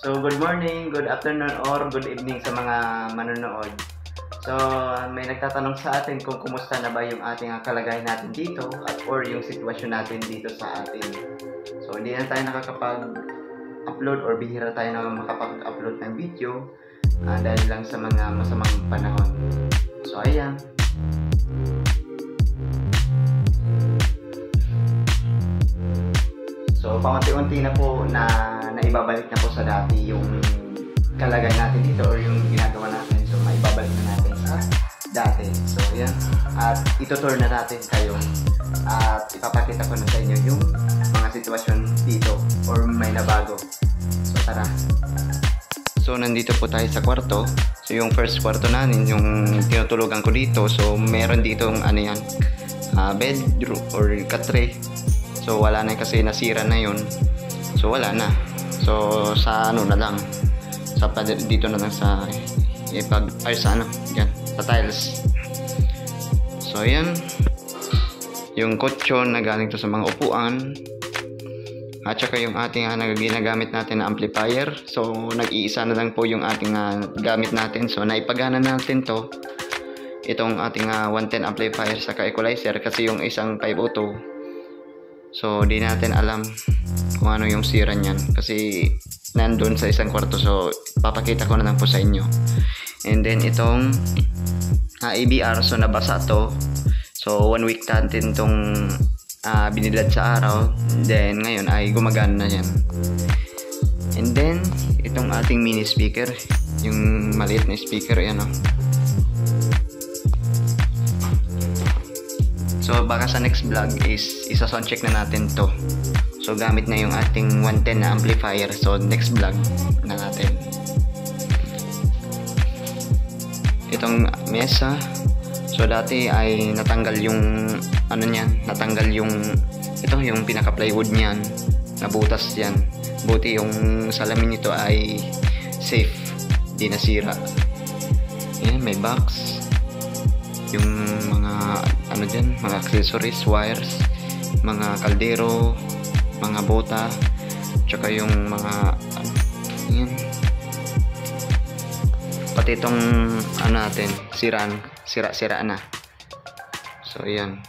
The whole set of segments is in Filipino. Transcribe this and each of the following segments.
So, good morning, good afternoon, or good evening sa mga manonood. So, may nagtatanong sa atin kung kumusta na ba yung ating kalagayan natin dito at or yung sitwasyon natin dito sa atin. So, hindi na tayo nakakapag-upload or bihira tayo na makapag-upload ng video dahil lang sa mga masamang panahon. So, ayan. So, paunti-unti na po na naibabalik na po sa dati yung kalagayan natin dito or yung ginagawa natin. So, maibabalik na natin sa dati. So, yan. At itutour na natin kayo. At ipapakita ko na sa inyo yung mga sitwasyon dito or may nabago. So, tara. So, nandito po tayo sa kwarto. So, yung first kwarto namin, yung tinutulugan ko dito. So, meron dito ano yan, bedroom or katre. So wala na kasi nasira na yun. So wala na. So sa ano na lang. Sa dito na lang sa sa ano, yan, sa tiles. So ayan. Yung kutsyon na galing to sa mga upuan. At saka yung ating ginagamit natin na amplifier. So nag-iisa na lang po yung ating gamit natin. So naipagana natin to. Itong ating 110 amplifier sa equalizer kasi yung isang 502. So, di natin alam kung ano yung sira niyan kasi nandun sa isang kwarto. So, papakita ko na lang po sa inyo. And then, itong ABR. So, nabasa to. So, 1 week natin itong binilad sa araw. Then, ngayon ay gumagana na yan. And then, itong ating mini speaker. Yung maliit na speaker. Yan o. So baka sa next vlog is isa-sound check na natin to. So gamit na yung ating 110 na amplifier. So next vlog na natin. Itong mesa. So dati ay natanggal yung ano niyan, natanggal yung ito yung pinaka plywood niyan. Nabutas yan. Buti yung salamin nito ay safe, di nasira. Ayan, may box. Yung mga ano dyan, mga accessories, wires, mga kaldero, mga bota, tsaka yung mga yan. Pati itong ano natin, sira na. So yan.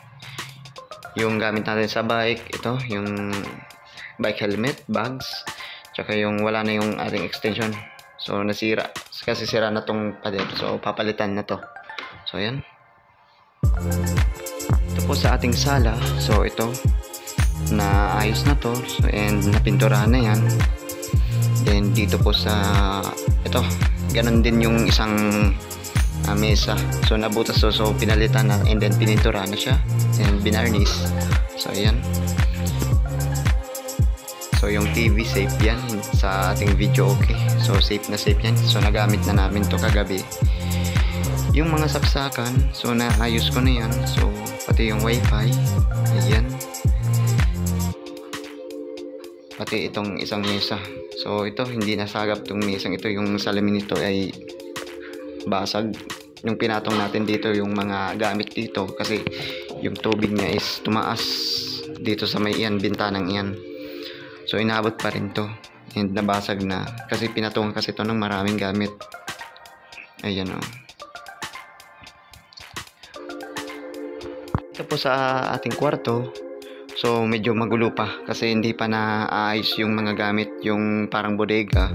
Yung gamit natin sa bike, ito, yung bike helmet, bags, tsaka yung wala na yung ating extension. So nasira, kasi sira na tong pader. So papalitan na to. So yan. Ito po sa ating sala. So ito na ayos na to. So, and napinturahan na yan. Then dito po sa ito, ganun din yung isang mesa. So nabutas so pinalitan na and then pininturahan na siya and binarnish. So ayan. So yung TV safe yan sa ating video, okay. So safe na safe yan. So nagamit na namin to kagabi. Yung mga saksakan, so naayos ko na yan. So pati yung wifi, ayan. Pati itong isang mesa. So ito hindi nasagap itong mesang ito. Yung salamin nito ay basag. Yung pinatong natin dito yung mga gamit dito kasi yung tubig niya is tumaas dito sa may iyan, bintanang iyan. So inabot pa rin to and nabasag na kasi pinatungan kasi ito ng maraming gamit. Ayan o. Ito po sa ating kwarto. So medyo magulo pa kasi hindi pa naayos yung mga gamit, yung parang bodega.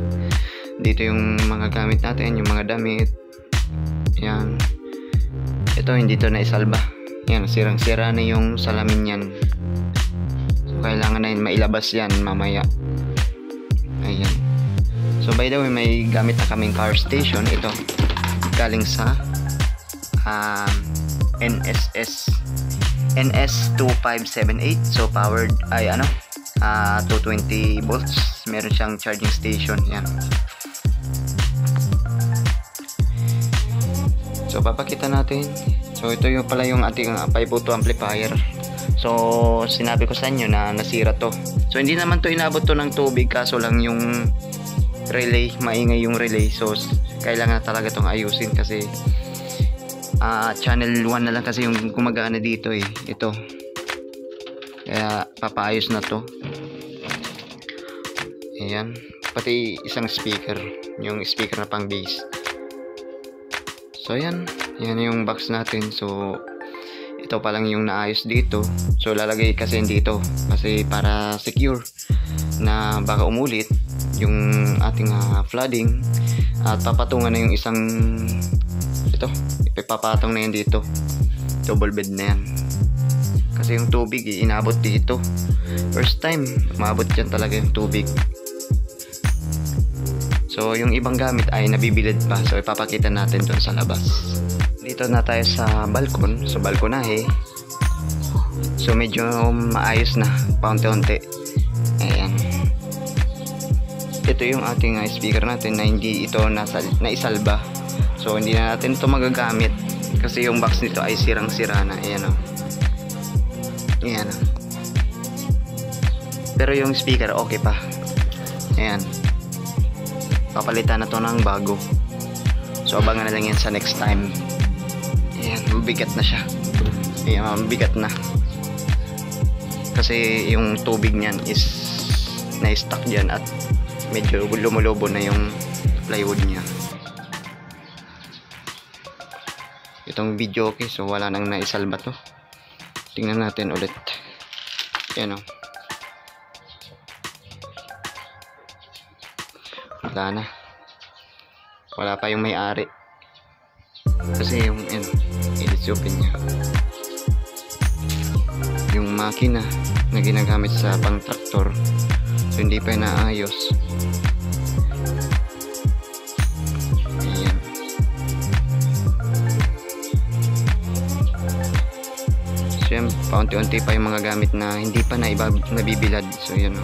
Dito yung mga gamit natin, yung mga damit. Yan. Ito hindi to naisalba. Yan, sirang-sira na yung salamin yan. So kailangan na yun mailabas yan mamaya. Ayan. So by the way, may gamit na kaming car station. Ito galing sa NS2578. So powered ay 220 volts. Meron siyang charging station. Yan. So papakita natin. So ito yung pala yung ating 502 amplifier. So sinabi ko sa inyo na nasira to. So hindi naman to inabot to ng tubig, kaso lang yung relay, maingay yung relay. So kailangan talaga tong ayusin kasi channel 1 na lang kasi yung gumagana dito eh. Ito. Kaya papaayos na to. Ayan. pati isang speaker, yung speaker na pang bass. So yan yung box natin. So ito pa lang yung naayos dito. So lalagay kasi dito kasi para secure na baka umulit yung ating flooding, at papatungan na yung isang ito, ipapatong na yan dito, double bed na yan kasi yung tubig inabot dito. First time maabot dyan talaga yung tubig. So yung ibang gamit ay nabibilad pa, so ipapakita natin dun sa labas. Dito na tayo sa balkon, sa balkonahe. So medyo maayos na paunti-unti. Ayan, ito yung ating speaker natin na hindi ito naisalba. So hindi na natin ito magagamit kasi yung box nito ay sirang-sira na. Ayan o. Ayan o. Pero yung speaker okay pa. Ayan, papalitan na to ng bago. So abangan na lang yan sa next time. Ayan, mabigat na siya. Ayan, mabigat na kasi yung tubig niyan is na-stuck dyan at medyo lumulobo na yung plywood niya. Itong video okay, so wala nang naisalba to. Tingnan natin ulit. Ayan o. Wala na. Wala pa yung may-ari. Kasi yung i-open niya. Yung makina na ginagamit sa pang traktor, so hindi pa naayos. Ayan. So yan, paunti-unti pa yung mga gamit na hindi pa nabibilad. So yun o.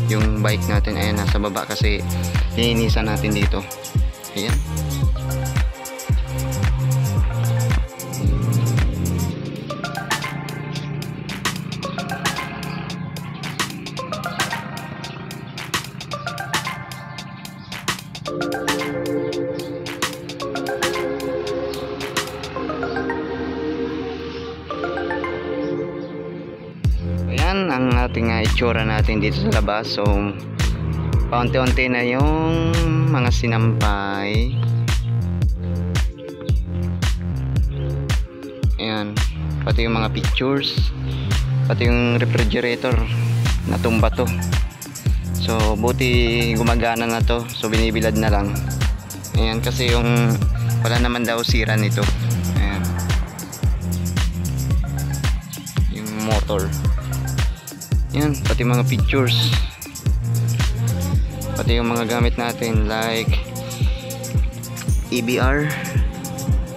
Yung bike natin ayan nasa baba kasi linisan natin dito. Ayan. Ayan ang ating itsura natin dito sa labas. So paunti-unti na yung mga sinampay. Ayan, pati yung mga pictures, pati yung refrigerator natumba to. So buti gumagana na to, so binibilad na lang. Ayan, kasi yung wala naman daw sira nito. Ayan, yung motor. Ayan, pati mga pictures, pati yung mga gamit natin like EBR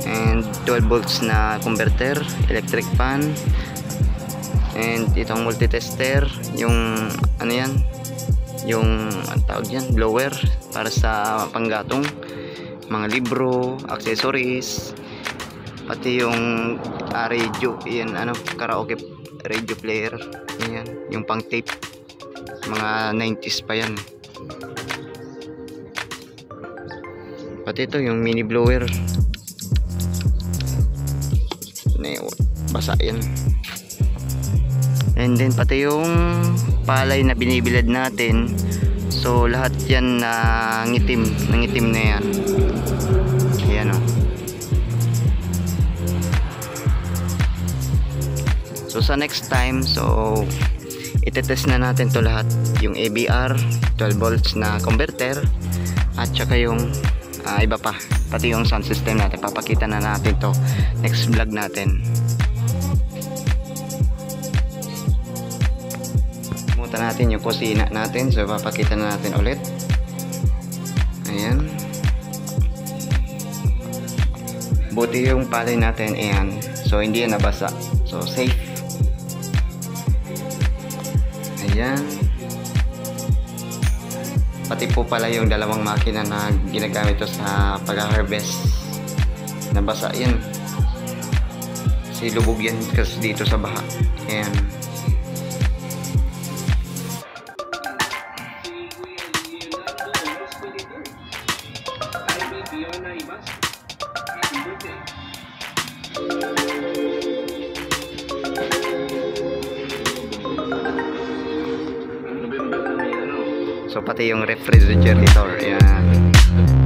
and 12 volts na converter, electric fan, and itong multitester, yung ano yan, yung ang tawag yan, blower para sa panggatong, mga libro, accessories, pati yung radio, yan ano, karaoke radio player, yan, yung pang tape, mga 90s pa yan. Pati ito yung mini blower, basa yan. And then pati yung palay na binibilad natin, so lahat yan na nangitim na yan. Ayan o. So sa next time, so itetest na natin to lahat, yung ABR 12 volts na converter at saka yung iba pa, pati yung sound system natin, papakita na natin to next vlog natin. Muta natin yung kusina natin, so papakita na natin ulit. Ayan, buti yung palay natin, ayan, so hindi yan nabasa, so safe. Ayan, pati po pala yung dalawang makina na ginagamit to sa pag-harvest, nabasa yan kasi lubog yan kasi dito sa baha. Ayan, So pati yung refrigerator, yan.